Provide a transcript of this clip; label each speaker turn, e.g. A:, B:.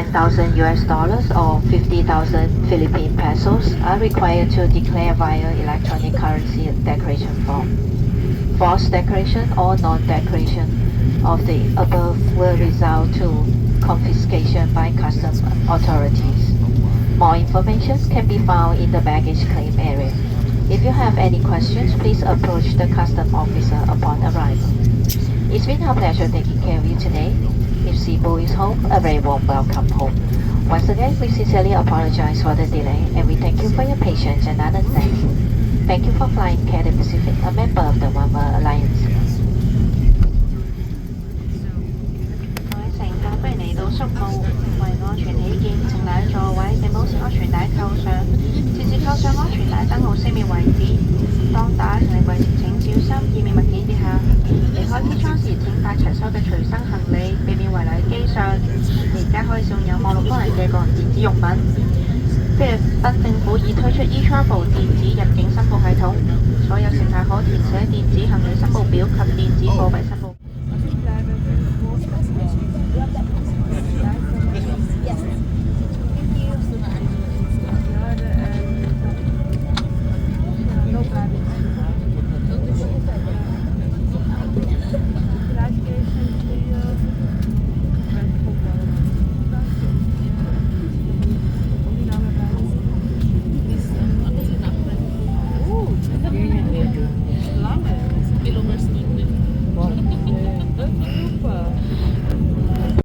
A: 10,000 US dollars or 50,000 Philippine pesos are required to declare via electronic currency declaration form. False declaration or non-declaration of the above will result to confiscation by customs authorities. More information can be found in the baggage claim area. If you have any questions, please approach the customs officer upon arrival. It's been our pleasure taking care of you today. If Cebu is home, a very warm welcome home. Once again, we sincerely apologize for the delay and we thank you for your patience and understanding. Thank you for flying Cathay Pacific, a member of the One World Alliance.
B: 各位乘客，歡迎嚟到宿務。為安全起見，請留喺座位並保持安全帶扣上，直至扣上安全帶燈號熄滅為止。當打行李櫃前請小心，以免物件跌下。離開機艙時，請帶齊收嘅隨身行李，避免遺留喺機上。你而家可以使用有網絡功能嘅個人電子用品。菲律賓政府已推出 eTravel 電子入境申報系統，所有乘客可填寫電子行李申報表及電子貨幣申報。